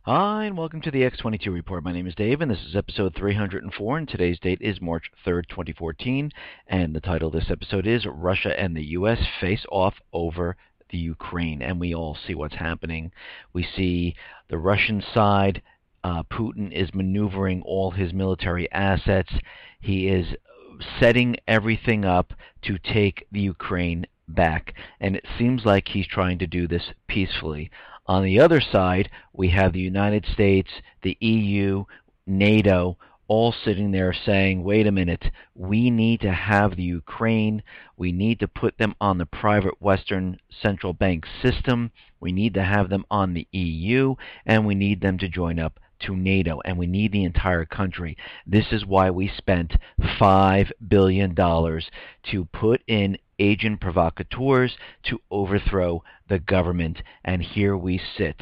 Hi, and welcome to the X22 Report. My name is Dave, and this is episode 304, and today's date is March 3rd, 2014, and the title of this episode is Russia and the U.S. Face Off Over the Ukraine, and we all see what's happening. We see the Russian side. Putin is maneuvering all his military assets. He is setting everything up to take the Ukraine back, and it seems like he's trying to do this peacefully. On the other side, we have the United States, the EU, NATO, all sitting there saying, wait a minute, we need to have the Ukraine, we need to put them on the private Western central bank system, we need to have them on the EU, and we need them to join up to NATO, and we need the entire country. This is why we spent $5 billion to put in agent provocateurs to overthrow the government, and here we sit.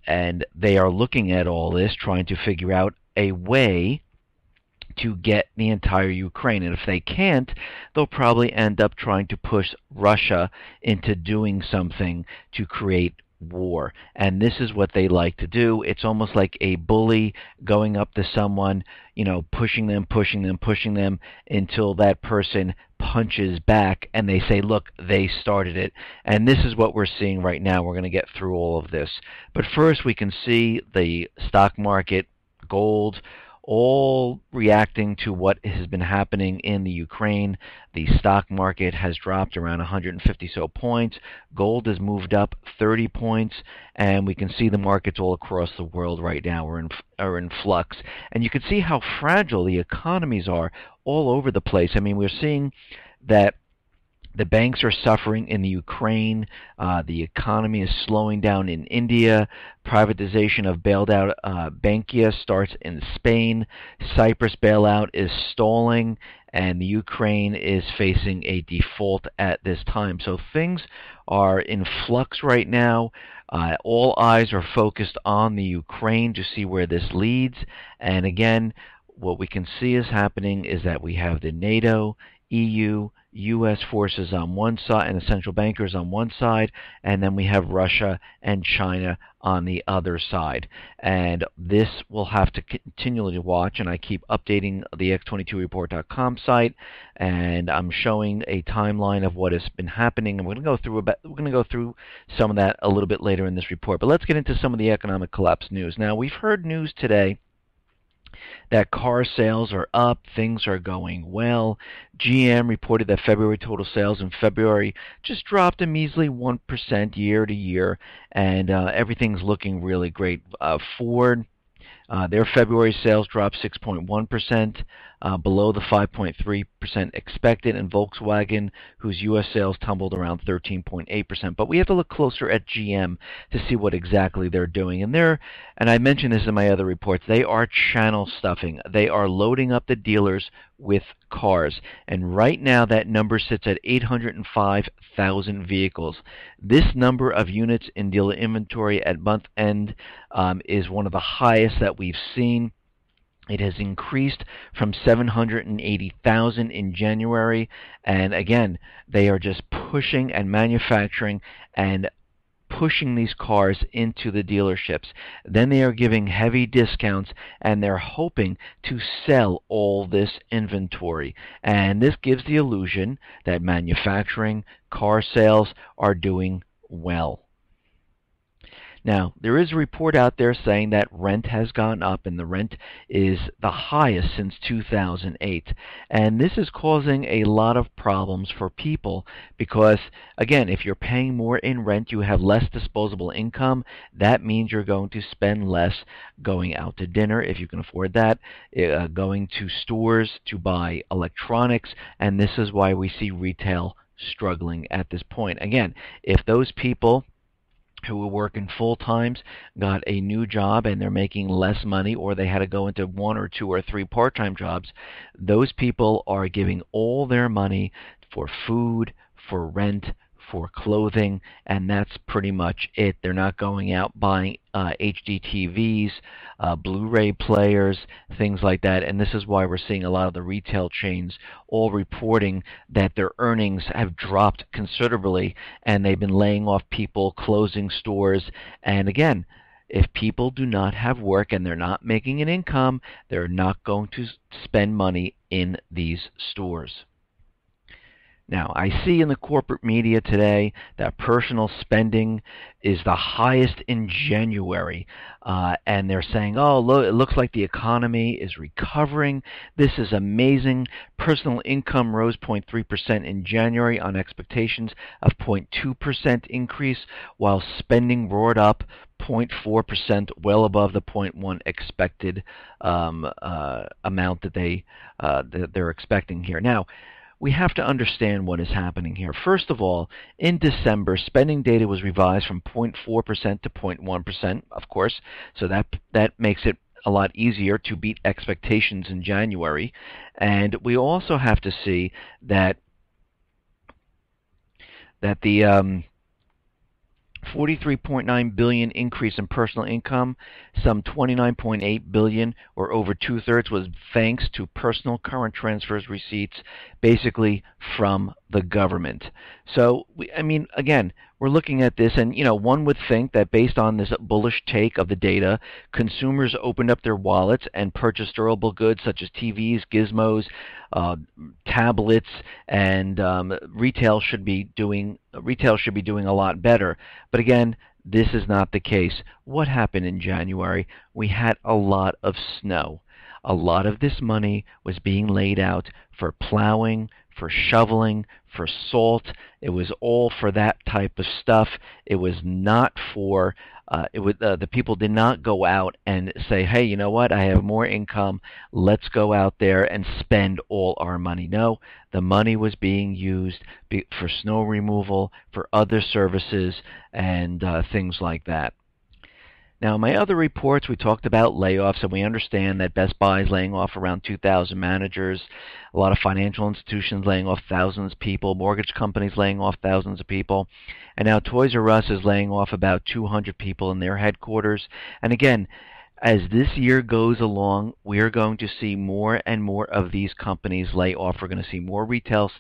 And they are looking at all this, trying to figure out a way to get the entire Ukraine. And if they can't, they'll probably end up trying to push Russia into doing something to create war. And this is what they like to do. It's almost like a bully going up to someone, pushing them until that person punches back and they say, look, they started it. And this is what we're seeing right now. We're going to get through all of this. But first we can see the stock market, gold, all reacting to what has been happening in the Ukraine. The stock market has dropped around 150 so points. Gold has moved up 30 points, and we can see the markets all across the world right now are in flux. And you can see how fragile the economies are all over the place. I mean, we're seeing that the banks are suffering in the Ukraine. The economy is slowing down in India. Privatization of bailed out Bankia starts in Spain. Cyprus bailout is stalling, and the Ukraine is facing a default at this time. So things are in flux right now. All eyes are focused on the Ukraine to see where this leads. And again, what we can see is happening is that we have the NATO, EU, U.S. forces on one side and the central bankers on one side, and then we have Russia and China on the other side. And this we'll have to continually watch, and I keep updating the x22report.com site, and I'm showing a timeline of what has been happening, and we're going to go through some of that a little bit later in this report. But let's get into some of the economic collapse news. Now, we've heard news today that car sales are up, things are going well. GM reported that February total sales in February just dropped a measly 1% year to year, and everything's looking really great. Ford, their February sales dropped 6.1%, below the 5.3% expected, and Volkswagen, whose U.S. sales tumbled around 13.8%. But we have to look closer at GM to see what exactly they're doing. And I mentioned this in my other reports, they are channel stuffing. They are loading up the dealers with cars. And right now that number sits at 805,000 vehicles. This number of units in dealer inventory at month end is one of the highest that we've seen. It has increased from 780,000 in January, and again, they are just pushing and manufacturing and pushing these cars into the dealerships. Then they are giving heavy discounts, and they're hoping to sell all this inventory. And this gives the illusion that manufacturing, car sales are doing well. Now, there is a report out there saying that rent has gone up, and the rent is the highest since 2008. And this is causing a lot of problems for people because, again, if you're paying more in rent, you have less disposable income. That means you're going to spend less going out to dinner, if you can afford that, going to stores to buy electronics, and this is why we see retail struggling at this point. Again, if those people who were working full times got a new job and they're making less money, or they had to go into 1 or 2 or 3 part-time jobs, those people are giving all their money for food, for rent, for clothing, and that's pretty much it. They're not going out buying HD TVs, Blu-ray players, things like that, and this is why we're seeing a lot of the retail chains all reporting that their earnings have dropped considerably, and they've been laying off people, closing stores, and again, If people do not have work and they're not making an income, they're not going to spend money in these stores. Now, I see in the corporate media today that personal spending is the highest in January, and they're saying, oh, look, it looks like the economy is recovering. This is amazing. Personal income rose 0.3% in January on expectations of 0.2% increase, while spending roared up 0.4%, well above the 0.1 expected amount that they're expecting here. Now, we have to understand what is happening here. First of all, in December, spending data was revised from 0.4% to 0.1%, of course, so that makes it a lot easier to beat expectations in January. And we also have to see that the 43.9 billion increase in personal income, some 29.8 billion, or over two-thirds, was thanks to personal current transfers receipts, basically from the government. So, again, we're looking at this, and one would think that based on this bullish take of the data, consumers opened up their wallets and purchased durable goods such as TVs, gizmos, tablets, and retail should be doing a lot better. But again, this is not the case. What happened in January? We had a lot of snow. A lot of this money was being laid out for plowing, for shoveling, for salt. It was all for that type of stuff. It was not for the people did not go out and say, hey, you know what, I have more income, let's go out there and spend all our money. No, the money was being used for snow removal, for other services, and things like that. Now, in my other reports, we talked about layoffs, and we understand that Best Buy is laying off around 2,000 managers, a lot of financial institutions laying off thousands of people, mortgage companies laying off thousands of people, and now Toys R Us is laying off about 200 people in their headquarters. And again, as this year goes along, we are going to see more and more of these companies lay off. We're going to see more retail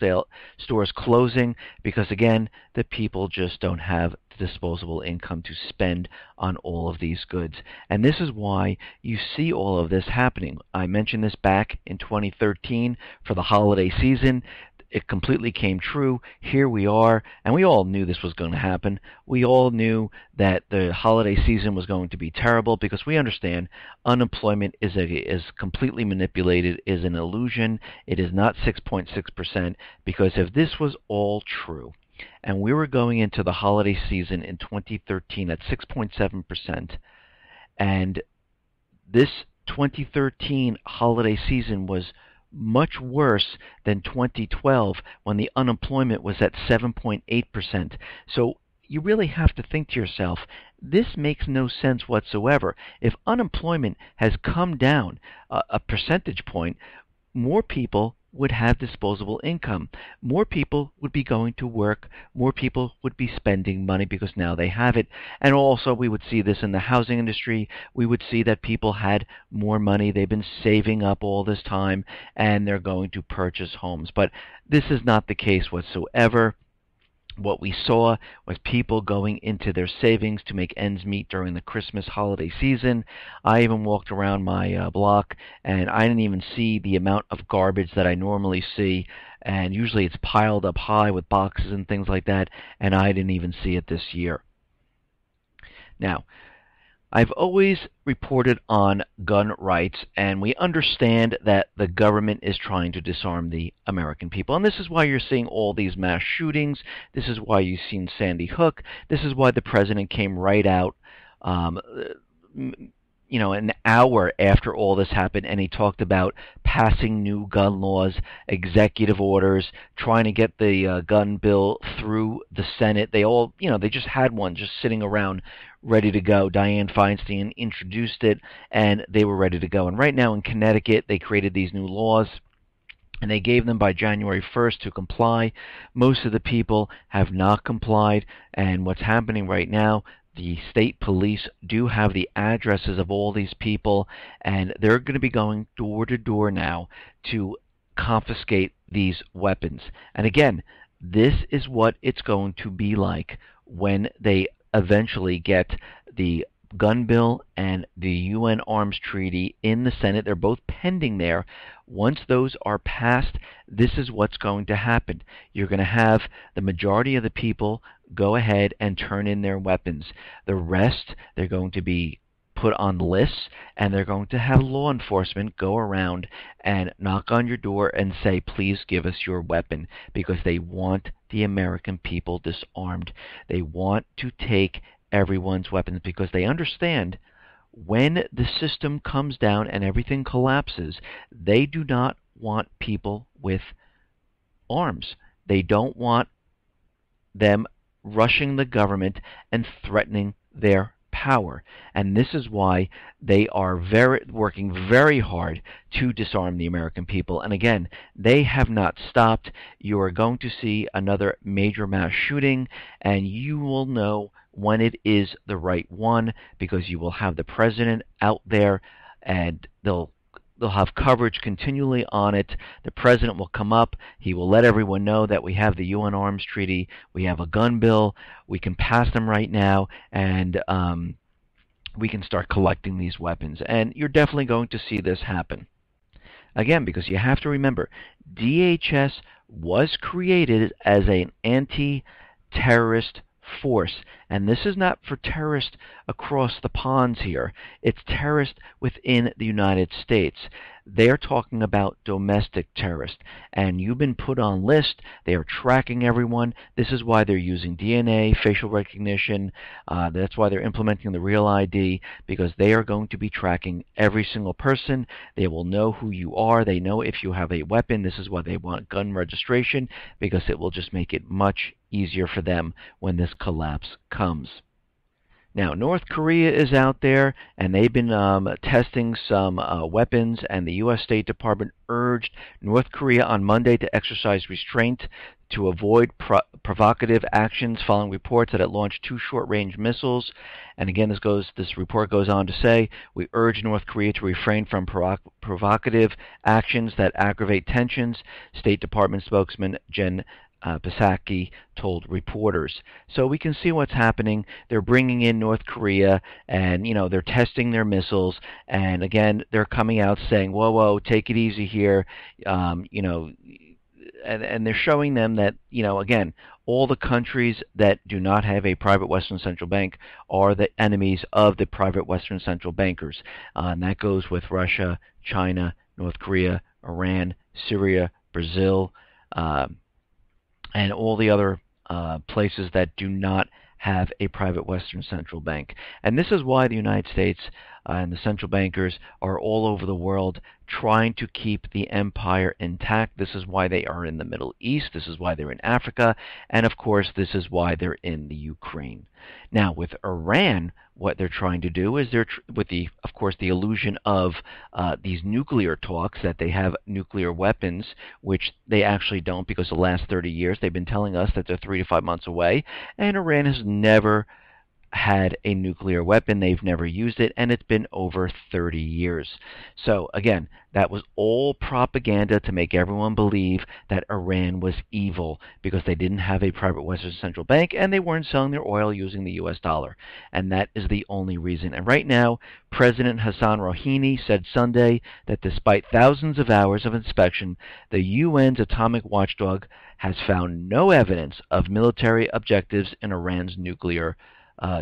stores closing because, again, the people just don't have disposable income to spend on all of these goods. And this is why you see all of this happening. I mentioned this back in 2013 for the holiday season. It completely came true. Here we are, and we all knew this was going to happen. We all knew that the holiday season was going to be terrible because we understand unemployment is completely manipulated, is an illusion. It is not 6.6%, because if this was all true, and we were going into the holiday season in 2013 at 6.7%, and this 2013 holiday season was much worse than 2012 when the unemployment was at 7.8%. So you really have to think to yourself, this makes no sense whatsoever. If unemployment has come down a percentage point, more people would have disposable income. More people would be going to work. More people would be spending money because now they have it. And also we would see this in the housing industry. We would see that people had more money. They've been saving up all this time and they're going to purchase homes. But this is not the case whatsoever. What we saw was people going into their savings to make ends meet during the Christmas holiday season. I even walked around my block, and I didn't even see the amount of garbage that I normally see. And usually it's piled up high with boxes and things like that, and I didn't even see it this year. Now, I've always reported on gun rights, and we understand that the government is trying to disarm the American people. And this is why you're seeing all these mass shootings. This is why you've seen Sandy Hook. This is why the president came right out an hour after all this happened, and he talked about passing new gun laws, executive orders, trying to get the gun bill through the Senate. They all, they just had one just sitting around ready to go. Dianne Feinstein introduced it, and they were ready to go. And right now in Connecticut, they created these new laws, and they gave them by January 1st to comply. Most of the people have not complied, and what's happening right now, the state police do have the addresses of all these people, and they're going to be going door to door now to confiscate these weapons. And again, this is what it's going to be like when they eventually get the gun bill and the UN arms treaty in the Senate. They're both pending there. Once those are passed, this is what's going to happen. You're going to have the majority of the people go ahead and turn in their weapons. The rest, they're going to be put on lists, and they're going to have law enforcement go around and knock on your door and say, please give us your weapon, because they want the American people disarmed. They want to take everyone's weapons because they understand when the system comes down and everything collapses, they do not want people with arms. They don't want them rushing the government and threatening their power. And this is why they are working very hard to disarm the American people. And again, they have not stopped. You are going to see another major mass shooting, and you will know when it is the right one, because you will have the president out there, and they'll have coverage continually on it. The president will come up. He will let everyone know that we have the UN Arms Treaty. We have a gun bill. We can pass them right now, and we can start collecting these weapons. And you're definitely going to see this happen. Again, because you have to remember, DHS was created as an anti-terrorist force, and this is not for terrorists across the ponds here. It's terrorists within the United States. They're talking about domestic terrorists, and you've been put on list. They are tracking everyone. This is why they're using DNA, facial recognition. That's why they're implementing the Real ID, because they are going to be tracking every single person. They will know who you are. They know if you have a weapon. This is why they want gun registration, because it will just make it much easier for them when this collapse comes. Now, North Korea is out there, and they've been testing some weapons, and the U.S. State Department urged North Korea on Monday to exercise restraint to avoid provocative actions following reports that it launched 2 short-range missiles. And again, this report goes on to say, we urge North Korea to refrain from provocative actions that aggravate tensions. State Department spokesman Jen Psaki told reporters. So we can see what's happening. They're bringing in North Korea, and they're testing their missiles. And again, they're coming out saying, "Whoa, whoa, take it easy here." And they're showing them that again, all the countries that do not have a private Western central bank are the enemies of the private Western central bankers, and that goes with Russia, China, North Korea, Iran, Syria, Brazil. And all the other places that do not have a private Western central bank. And this is why the United States and the central bankers are all over the world trying to keep the empire intact. This is why they are in the Middle East. This is why they're in Africa. And of course, this is why they're in the Ukraine. Now, with Iran, what they're trying to do is of course, the illusion of these nuclear talks, that they have nuclear weapons, which they actually don't, because the last 30 years they've been telling us that they're 3 to 5 months away, and Iran has never had a nuclear weapon. They've never used it, and it's been over 30 years. So again, that was all propaganda to make everyone believe that Iran was evil, because they didn't have a private Western central bank, and they weren't selling their oil using the US dollar. And that is the only reason. And right now, President Hassan Rouhani said Sunday that despite thousands of hours of inspection, the UN's atomic watchdog has found no evidence of military objectives in Iran's nuclear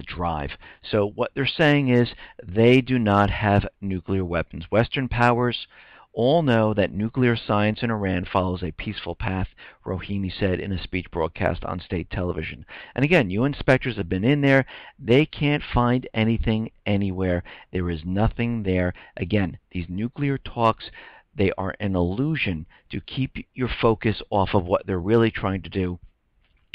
drive. So what they're saying is they do not have nuclear weapons. Western powers all know that nuclear science in Iran follows a peaceful path, Rouhani said in a speech broadcast on state television. And again, UN inspectors have been in there. They can't find anything anywhere. There is nothing there. Again, these nuclear talks, they are an illusion to keep your focus off of what they're really trying to do.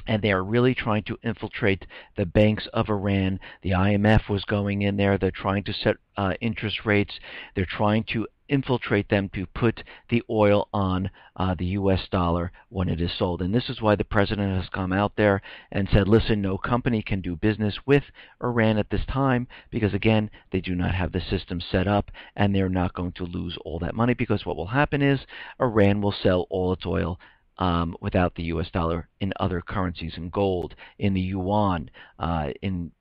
And they are really trying to infiltrate the banks of Iran. The IMF was going in there. They're trying to set interest rates. They're trying to infiltrate them to put the oil on the US dollar when it is sold. And this is why the president has come out there and said, listen, no company can do business with Iran at this time, because again, they do not have the system set up, and they're not going to lose all that money, because what will happen is Iran will sell all its oil without the US dollar in other currencies, in gold, in the yuan, in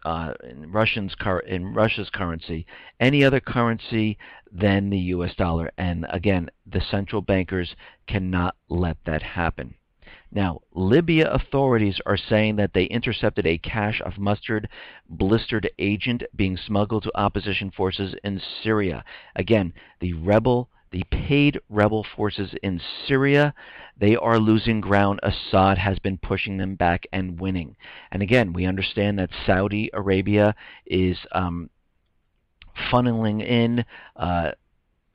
in Russia's currency, any other currency than the U.S. dollar. And again, the central bankers cannot let that happen. Now, Libya authorities are saying that they intercepted a cache of mustard blistered agent being smuggled to opposition forces in Syria. Again, the paid rebel forces in Syria, they are losing ground. Assad has been pushing them back and winning. And again, we understand that Saudi Arabia is funneling in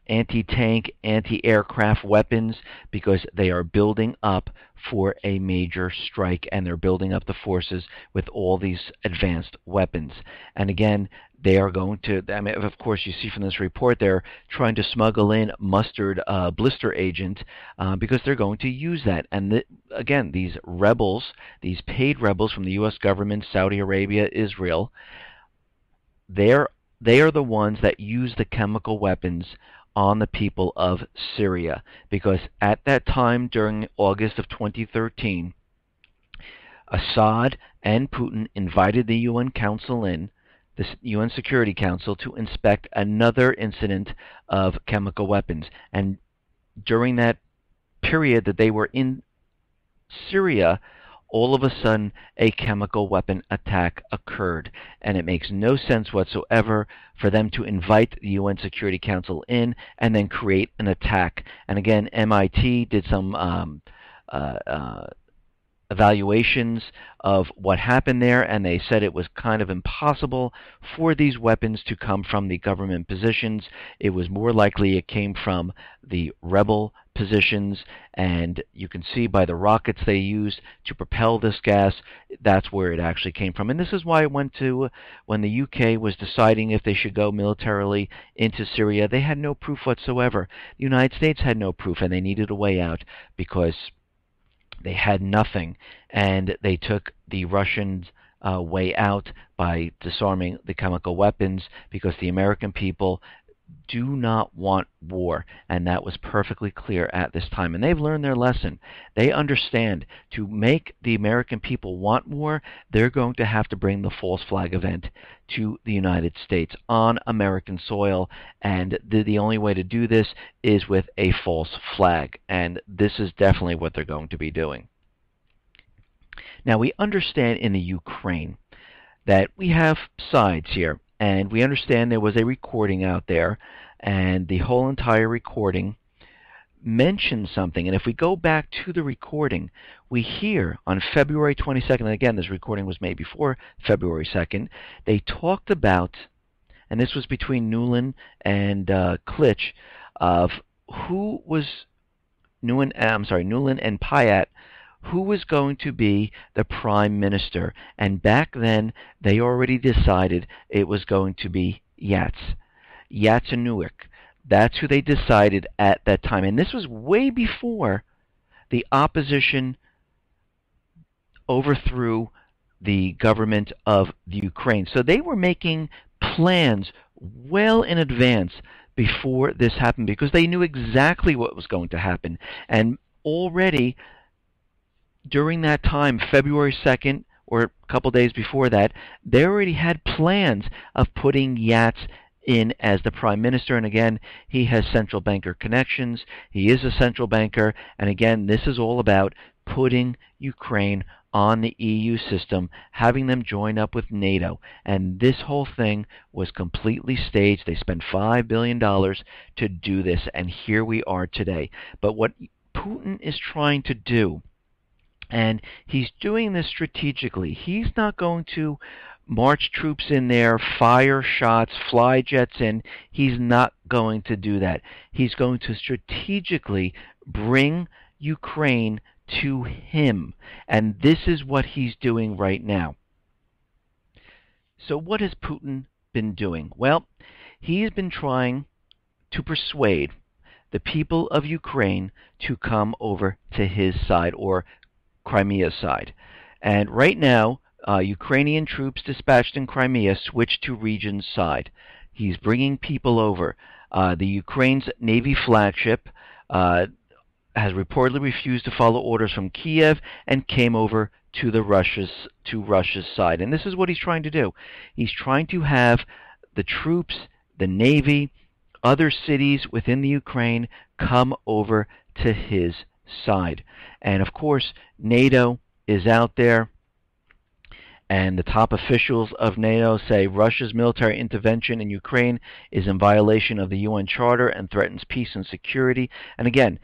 anti-tank, anti-aircraft weapons because they are building up for a major strike, and they're building up the forces with all these advanced weapons. And again, they are going to, I mean, of course, you see from this report, they're trying to smuggle in mustard blister agent because they're going to use that. And again, these rebels, these paid rebels from the U.S. government, Saudi Arabia, Israel, they are the ones that use the chemical weapons on the people of Syria, because at that time, during August of 2013, Assad and Putin invited the UN Council in, the UN Security Council, to inspect another incident of chemical weapons. And during that period that they were in Syria, all of a sudden a chemical weapon attack occurred. And it makes no sense whatsoever for them to invite the UN Security Council in and then create an attack. And again, MIT did some evaluations of what happened there, and they said it was kind of impossible for these weapons to come from the government positions. It was more likely it came from the rebel positions, and you can see by the rockets they used to propel this gas, that's where it actually came from. And this is why it went to, when the UK was deciding if they should go militarily into Syria, they had no proof whatsoever. The United States had no proof, and they needed a way out because they had nothing, and they took the Russians' way out by disarming the chemical weapons, because the American people do not want war, and that was perfectly clear at this time. And they've learned their lesson. They understand to make the American people want war, they're going to have to bring the false flag event to the United States on American soil, and the only way to do this is with a false flag, and this is definitely what they're going to be doing. Now, we understand in the Ukraine that we have sides here, and we understand there was a recording out there, and the whole entire recording mentions something. And if we go back to the recording, we hear on February 22nd, and again, this recording was made before February 2nd, they talked about, and this was between Nuland and Klitsch, of who was Nuland and Payat, who was going to be the prime minister. And back then, they already decided it was going to be Yatsenuik. That's who they decided at that time. And this was way before the opposition overthrew the government of the Ukraine. So they were making plans well in advance before this happened, because they knew exactly what was going to happen. And already during that time, February 2nd, or a couple days before that, they already had plans of putting Yats in as the prime minister. And again, he has central banker connections. He is a central banker. And again, this is all about putting Ukraine on the EU system, having them join up with NATO. And this whole thing was completely staged. They spent $5 billion to do this, and here we are today. But what Putin is trying to do, and he's doing this strategically, he's not going to march troops in there, fire shots, fly jets in. He's not going to do that. He's going to strategically bring Ukraine to him. And this is what he's doing right now. So what has Putin been doing? Well, he's been trying to persuade the people of Ukraine to come over to his side, or Crimea's side. And right now, Ukrainian troops dispatched in Crimea switched to region's side. He's bringing people over. The Ukraine's Navy flagship, has reportedly refused to follow orders from Kiev and came over to Russia's side. And this is what he's trying to do. He's trying to have the troops, the Navy, other cities within the Ukraine come over to his side. And of course, NATO is out there, and the top officials of NATO say Russia's military intervention in Ukraine is in violation of the UN Charter and threatens peace and security. And again,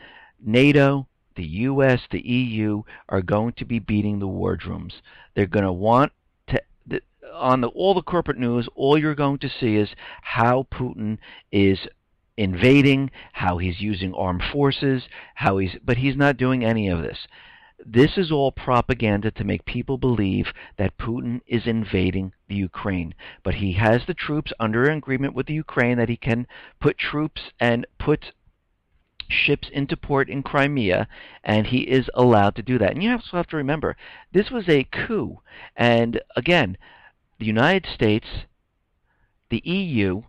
NATO, the US, the EU are going to be beating the wardrooms. They're going to want to, on all the corporate news, all you're going to see is how Putin is invading, how he's using armed forces, but he's not doing any of this. This is all propaganda to make people believe that Putin is invading the Ukraine. But he has the troops under an agreement with the Ukraine that he can put troops and put ships into port in Crimea, and he is allowed to do that. And you also have to remember, this was a coup. And again, the United States, the EU,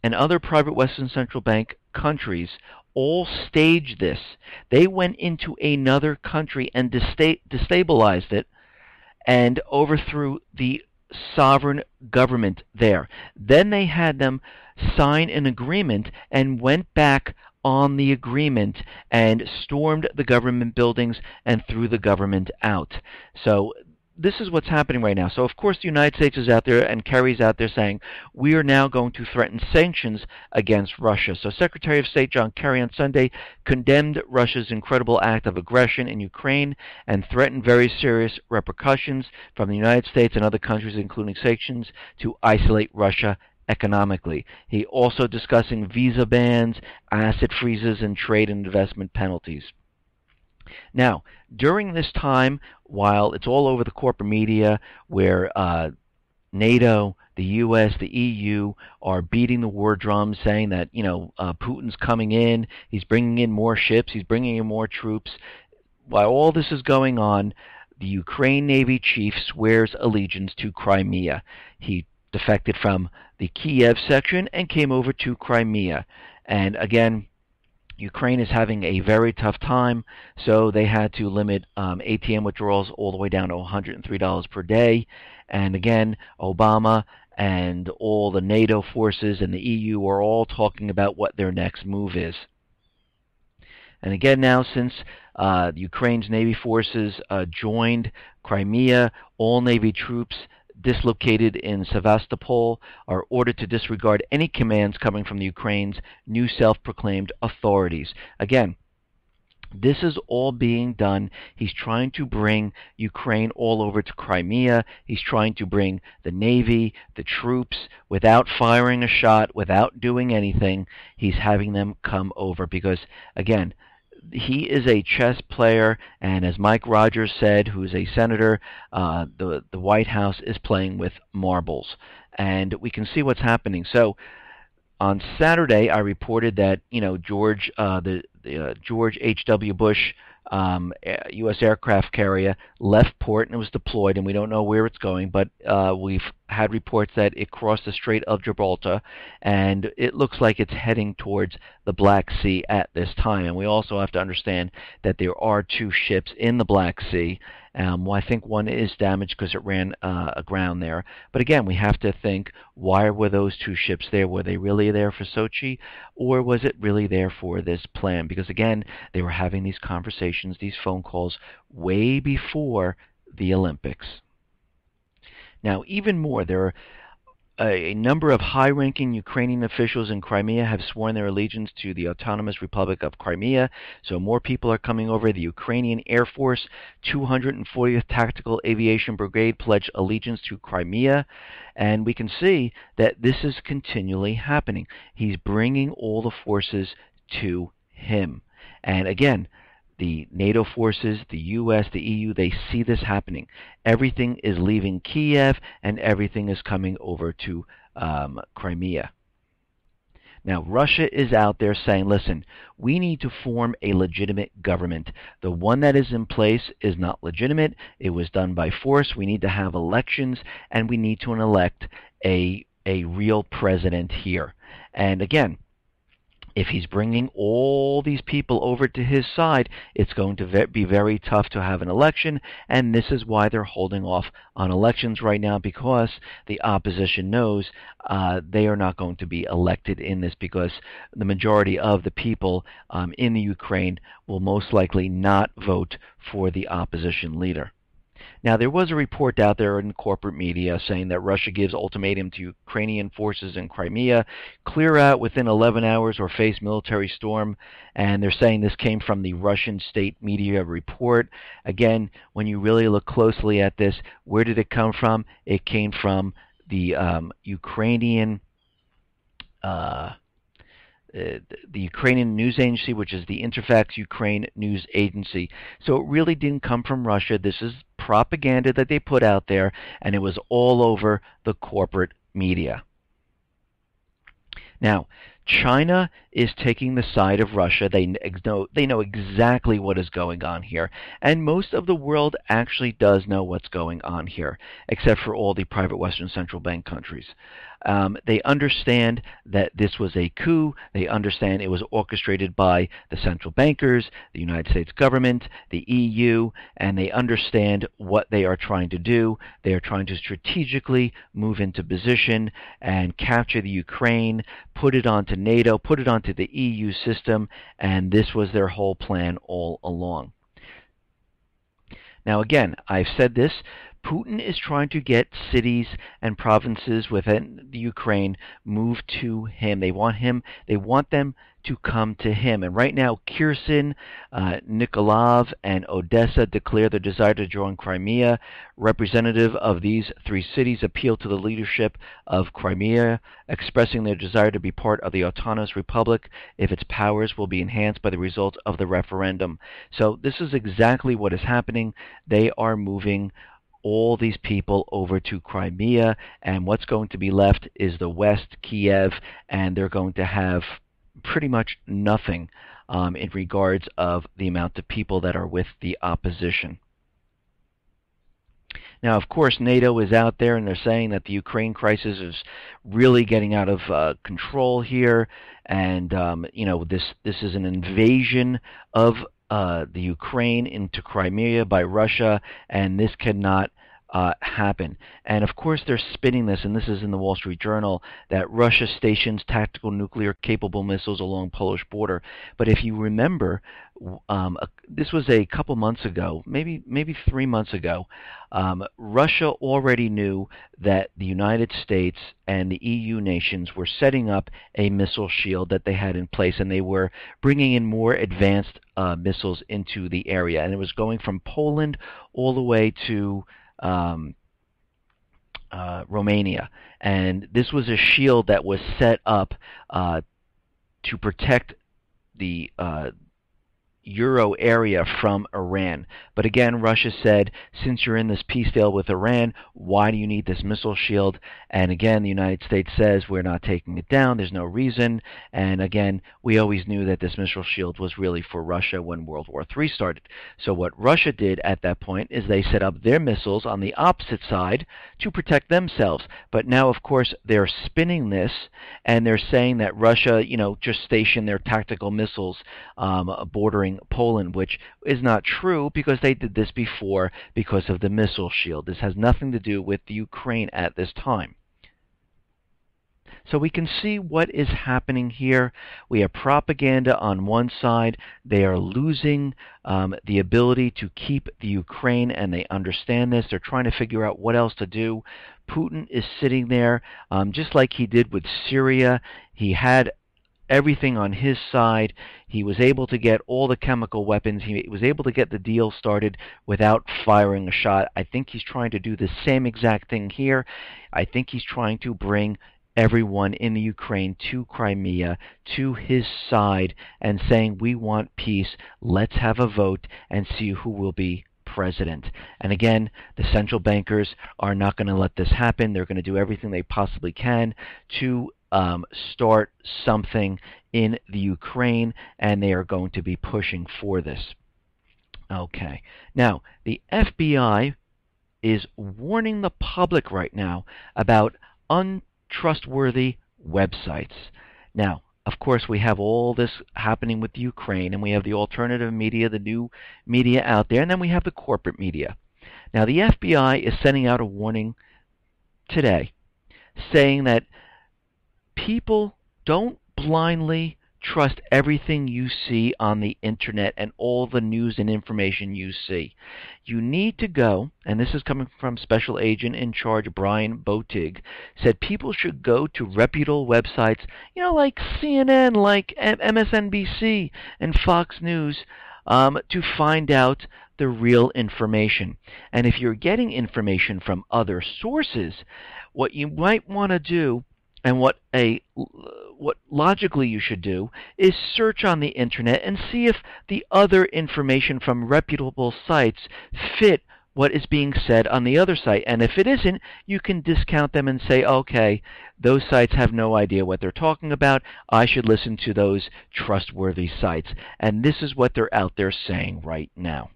and other private Western Central Bank countries all staged this. They went into another country and destabilized it and overthrew the sovereign government there. Then they had them sign an agreement and went back on the agreement and stormed the government buildings and threw the government out. So this is what's happening right now. So, of course, the United States is out there, and Kerry's out there saying, we are now going to threaten sanctions against Russia. So Secretary of State John Kerry on Sunday condemned Russia's incredible act of aggression in Ukraine and threatened very serious repercussions from the United States and other countries, including sanctions, to isolate Russia economically. He also discussing visa bans, asset freezes, and trade and investment penalties. Now, during this time, while it's all over the corporate media where NATO, the U.S., the EU are beating the war drums, saying that, Putin's coming in, he's bringing in more ships, he's bringing in more troops. While all this is going on, the Ukraine Navy chief swears allegiance to Crimea. He defected from the Kiev section and came over to Crimea. And again, Ukraine is having a very tough time, so they had to limit ATM withdrawals all the way down to $103 per day. And again, Obama and all the NATO forces and the EU are all talking about what their next move is. And again now, since Ukraine's Navy forces joined Crimea, all Navy troops dislocated in Sevastopol are ordered to disregard any commands coming from the Ukraine's new self-proclaimed authorities. Again, this is all being done. He's trying to bring Ukraine all over to Crimea. He's trying to bring the Navy, the troops, without firing a shot, without doing anything. He's having them come over because, again, he is a chess player, and as Mike Rogers said, who is a senator, the White House is playing with marbles, and we can see what's happening. So, on Saturday, I reported that George H.W. Bush U.S. aircraft carrier left port and it was deployed, and we don't know where it's going, but we've had reports that it crossed the Strait of Gibraltar, and it looks like it's heading towards the Black Sea at this time. And we also have to understand that there are two ships in the Black Sea. Well, I think one is damaged because it ran aground there. But again, we have to think, why were those two ships there? Were they really there for Sochi, or was it really there for this plan? Because again, they were having these conversations, these phone calls, way before the Olympics. Now, even more, there are a number of high-ranking Ukrainian officials in Crimea have sworn their allegiance to the Autonomous Republic of Crimea, so more people are coming over. The Ukrainian Air Force 240th Tactical Aviation Brigade pledged allegiance to Crimea, and we can see that this is continually happening. He's bringing all the forces to him. And again, the NATO forces, the U.S., the EU, they see this happening. Everything is leaving Kiev, and everything is coming over to Crimea. Now, Russia is out there saying, listen, we need to form a legitimate government. The one that is in place is not legitimate. It was done by force. We need to have elections, and we need to elect a real president here. And again, If he's bringing all these people over to his side, it's going to be very tough to have an election, and this is why they're holding off on elections right now, because the opposition knows they are not going to be elected in this, because the majority of the people in the Ukraine will most likely not vote for the opposition leader. Now, there was a report out there in corporate media saying that Russia gives ultimatum to Ukrainian forces in Crimea, clear out within 11 hours or face military storm, and they're saying this came from the Russian state media report. Again, when you really look closely at this, where did it come from? It came from the Ukrainian the Ukrainian news agency, which is the Interfax Ukraine news agency. So it really didn't come from Russia. This is propaganda that they put out there, and it was all over the corporate media. Now, China is taking the side of Russia. They know exactly what is going on here, and most of the world actually does know what's going on here, except for all the private Western central bank countries. They understand that this was a coup. They understand it was orchestrated by the central bankers, the United States government, the EU, and they understand what they are trying to do. They are trying to strategically move into position and capture the Ukraine, put it onto NATO, put it onto the EU system, and this was their whole plan all along. Now again, I've said this, Putin is trying to get cities and provinces within the Ukraine moved to him. They want them to come to him. And right now, Kherson, Nikolaev, and Odessa declare their desire to join Crimea. Representative of these three cities appeal to the leadership of Crimea, expressing their desire to be part of the autonomous republic if its powers will be enhanced by the results of the referendum. So this is exactly what is happening. They are moving all these people over to Crimea, and what's going to be left is the West, Kiev, and they're going to have pretty much nothing in regards of the amount of people that are with the opposition. Now, of course, NATO is out there, and they're saying that the Ukraine crisis is really getting out of control here, and this is an invasion of the Ukraine into Crimea by Russia, and this cannot happen. And of course they're spinning this, and this is in the Wall Street Journal, that Russia stations tactical nuclear capable missiles along Polish border. But if you remember, this was a couple months ago, maybe 3 months ago, Russia already knew that the United States and the EU nations were setting up a missile shield that they had in place, and they were bringing in more advanced missiles into the area. And it was going from Poland all the way to Romania. And this was a shield that was set up to protect the Euro area from Iran. But again, Russia said, since you're in this peace deal with Iran, why do you need this missile shield? And again, the United States says, we're not taking it down, there's no reason. And again, we always knew that this missile shield was really for Russia when World War III started. So what Russia did at that point is they set up their missiles on the opposite side to protect themselves. But now, of course, they're spinning this, and they're saying that Russia, just stationed their tactical missiles bordering Poland, which is not true, because they did this before because of the missile shield. This has nothing to do with the Ukraine at this time. So we can see what is happening here. We have propaganda on one side. They are losing the ability to keep the Ukraine, and they understand this. They're trying to figure out what else to do. Putin is sitting there just like he did with Syria. He had everything on his side. He was able to get all the chemical weapons. He was able to get the deal started without firing a shot. I think he's trying to do the same exact thing here. I think he's trying to bring everyone in the Ukraine to Crimea, to his side, and saying, we want peace, let's have a vote and see who will be president. And again, the central bankers are not going to let this happen. They're going to do everything they possibly can to start something in the Ukraine, and they are going to be pushing for this. Okay. Now, the FBI is warning the public right now about untrustworthy websites. Now, of course, we have all this happening with Ukraine, and we have the alternative media, the new media out there, and then we have the corporate media. Now, the FBI is sending out a warning today saying that people don't blindly trust everything you see on the internet and all the news and information you see. You need to go, and this is coming from Special Agent in Charge Brian Botig, said people should go to reputable websites, like CNN, like MSNBC, and Fox News, to find out the real information. And if you're getting information from other sources, what you might want to do, and what logically you should do, is search on the internet and see if the other information from reputable sites fit what is being said on the other site. And if it isn't, you can discount them and say, okay, those sites have no idea what they're talking about. I should listen to those trustworthy sites. And this is what they're out there saying right now.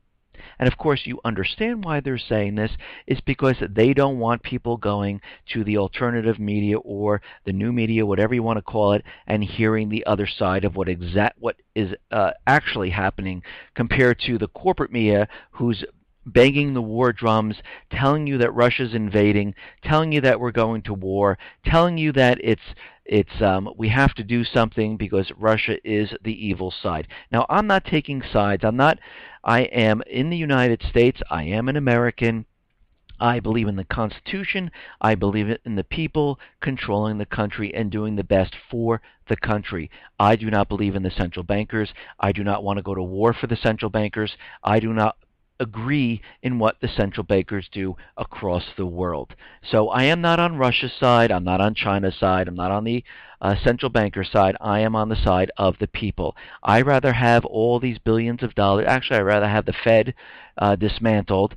And of course, you understand why they're saying this is because they don't want people going to the alternative media or the new media, whatever you want to call it, and hearing the other side of what is actually happening compared to the corporate media, who's banging the war drums, telling you that Russia's invading, telling you that we're going to war, telling you that we have to do something because Russia is the evil side. Now, I'm not taking sides. I am in the United States. I am an American. I believe in the Constitution. I believe in the people controlling the country and doing the best for the country. I do not believe in the central bankers. I do not want to go to war for the central bankers. I do not agree in what the central bankers do across the world. So I am not on Russia's side. I'm not on China's side. I'm not on the central banker side. I am on the side of the people. I'd rather have all these billions of dollars. Actually, I'd rather have the Fed dismantled,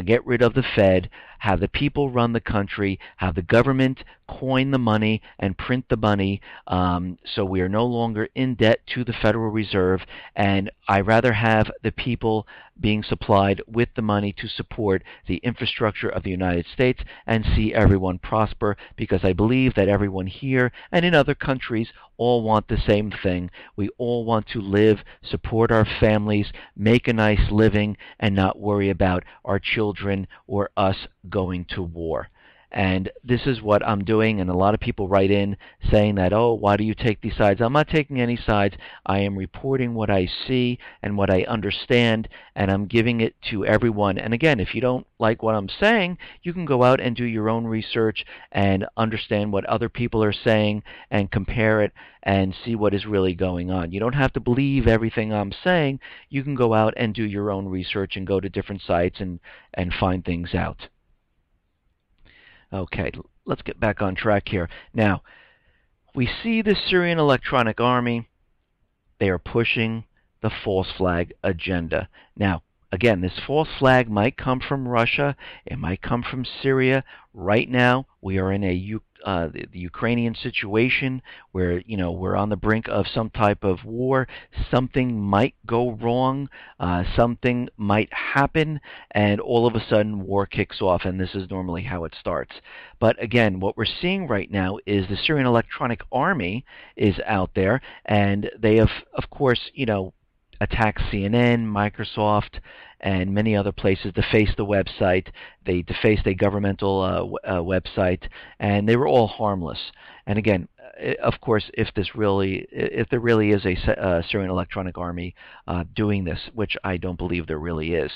get rid of the Fed, have the people run the country, have the government coin the money and print the money, so we are no longer in debt to the Federal Reserve, and I'd rather have the people being supplied with the money to support the infrastructure of the United States and see everyone prosper, because I believe that everyone here and in other countries all want the same thing. We all want to live, support our families, make a nice living, and not worry about our children or us going to war. And this is what I'm doing, and a lot of people write in saying that, oh, why do you take these sides? I'm not taking any sides. I am reporting what I see and what I understand, and I'm giving it to everyone. And again, if you don't like what I'm saying, you can go out and do your own research and understand what other people are saying and compare it and see what is really going on. You don't have to believe everything I'm saying. You can go out and do your own research and go to different sites and find things out. Okay, let's get back on track here. Now, we see the Syrian Electronic Army. They are pushing the false flag agenda. Now, again, this false flag might come from Russia. It might come from Syria. Right now, we are in the Ukrainian situation where, we're on the brink of some type of war. Something might go wrong. Something might happen, and all of a sudden war kicks off, and this is normally how it starts. But again, what we're seeing right now is the Syrian Electronic Army is out there, and they have, of course, attacked CNN, Microsoft, and many other places, defaced the website. They defaced a governmental website, and they were all harmless. And again, of course, if there really is a Syrian Electronic Army doing this, which I don't believe there really is.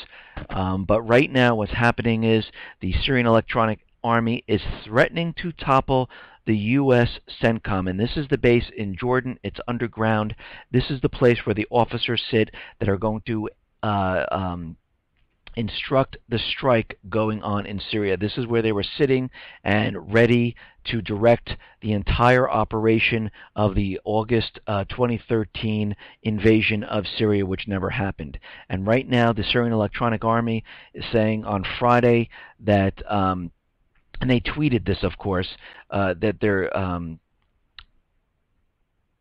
But right now what's happening is the Syrian Electronic Army is threatening to topple the U.S. CENTCOM, and this is the base in Jordan. It's underground. This is the place where the officers sit that are going to instruct the strike going on in Syria. This is where they were sitting and ready to direct the entire operation of the August 2013 invasion of Syria, which never happened. And right now, the Syrian Electronic Army is saying on Friday that, and they tweeted this, of course, that they're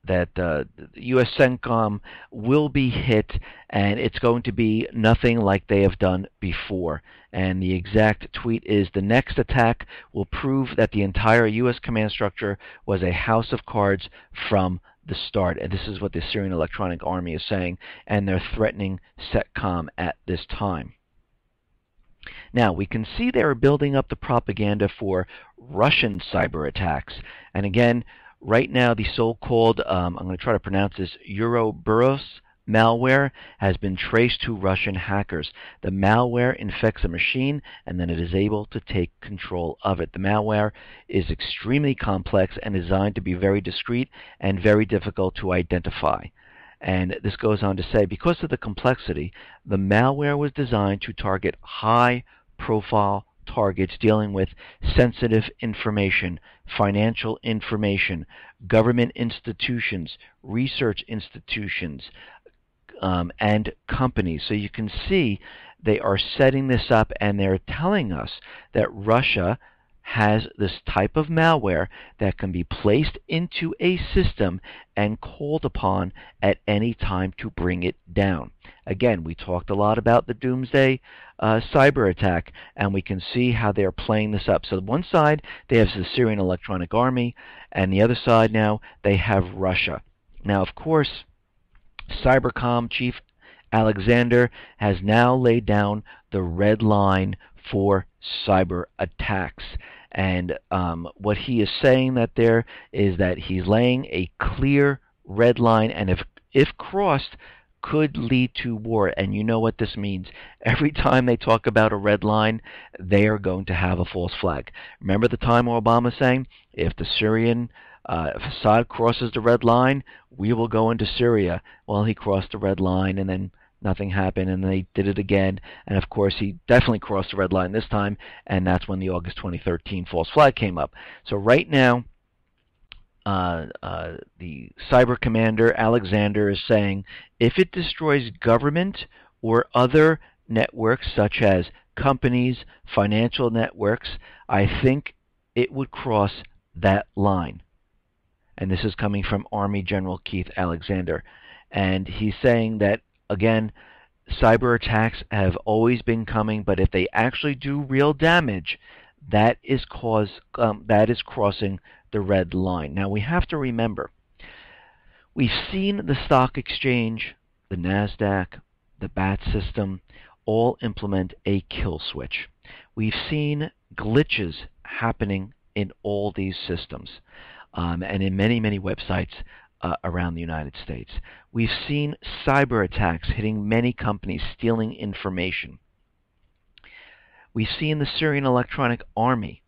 that the U.S. CENTCOM will be hit, and it's going to be nothing like they have done before. And the exact tweet is, the next attack will prove that the entire U.S. command structure was a house of cards from the start. And this is what the Syrian Electronic Army is saying, and they're threatening SETCOM at this time. Now, we can see they are building up the propaganda for Russian cyber attacks. And again, right now, the so-called, I'm going to try to pronounce this, Ouroboros malware has been traced to Russian hackers. The malware infects a machine, and then it is able to take control of it. The malware is extremely complex and designed to be very discreet and very difficult to identify. And this goes on to say, because of the complexity, the malware was designed to target high-profile targets dealing with sensitive information, financial information, government institutions, research institutions, and companies. So you can see they are setting this up, and they're telling us that Russia has this type of malware that can be placed into a system and called upon at any time to bring it down. Again, we talked a lot about the doomsday cyber attack, and we can see how they're playing this up. So one side, they have the Syrian Electronic Army, and the other side now, they have Russia. Now, of course, Cybercom Chief Alexander has now laid down the red line for cyber attacks. And what he is saying that there is that he's laying a clear red line, and if crossed, could lead to war. And you know what this means. Every time they talk about a red line, they are going to have a false flag. Remember the time Obama saying, if the Syrian if Assad crosses the red line, we will go into Syria. Well, he crossed the red line, and then nothing happened, and they did it again. And of course, he definitely crossed the red line this time, and that's when the August 2013 false flag came up. So right now, the cyber commander Alexander is saying, if it destroys government or other networks such as companies, financial networks, I think it would cross that line. And this is coming from Army General Keith Alexander. And he's saying that, again, cyber attacks have always been coming, but if they actually do real damage, that is crossing the red line. Now, we have to remember, we've seen the stock exchange, the NASDAQ, the BAT system, all implement a kill switch. We've seen glitches happening in all these systems. And in many, many websites around the United States. We've seen cyber attacks hitting many companies, stealing information. We've seen the Syrian Electronic Army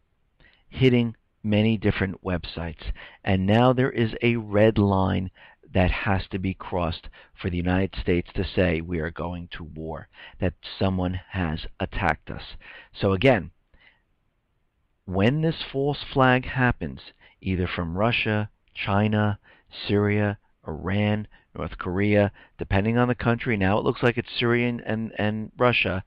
hitting many different websites. And now there is a red line that has to be crossed for the United States to say we are going to war, that someone has attacked us. So again, when this false flag happens, either from Russia, China, Syria, Iran, North Korea, depending on the country, now it looks like it's Syria and Russia,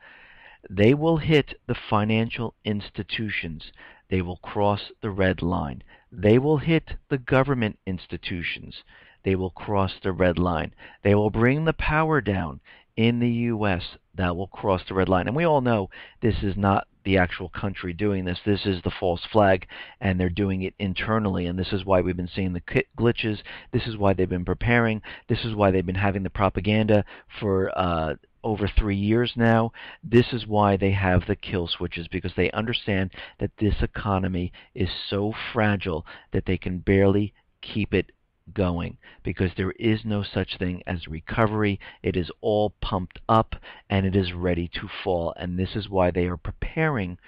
they will hit the financial institutions. They will cross the red line. They will hit the government institutions. They will cross the red line. They will bring the power down in the U.S. That will cross the red line. And we all know this is not the actual country doing this. This is the false flag, and they're doing it internally, and this is why we've been seeing the glitches. This is why they've been preparing. This is why they've been having the propaganda for over 3 years now. This is why they have the kill switches, because they understand that this economy is so fragile that they can barely keep it going, because there is no such thing as recovery. It is all pumped up and it is ready to fall, and this is why they are preparing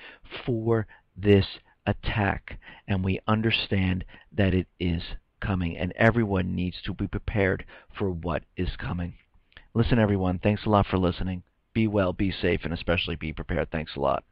for this attack, and we understand that it is coming, and everyone needs to be prepared for what is coming. Listen, everyone, thanks a lot for listening. Be well, be safe, and especially be prepared. Thanks a lot.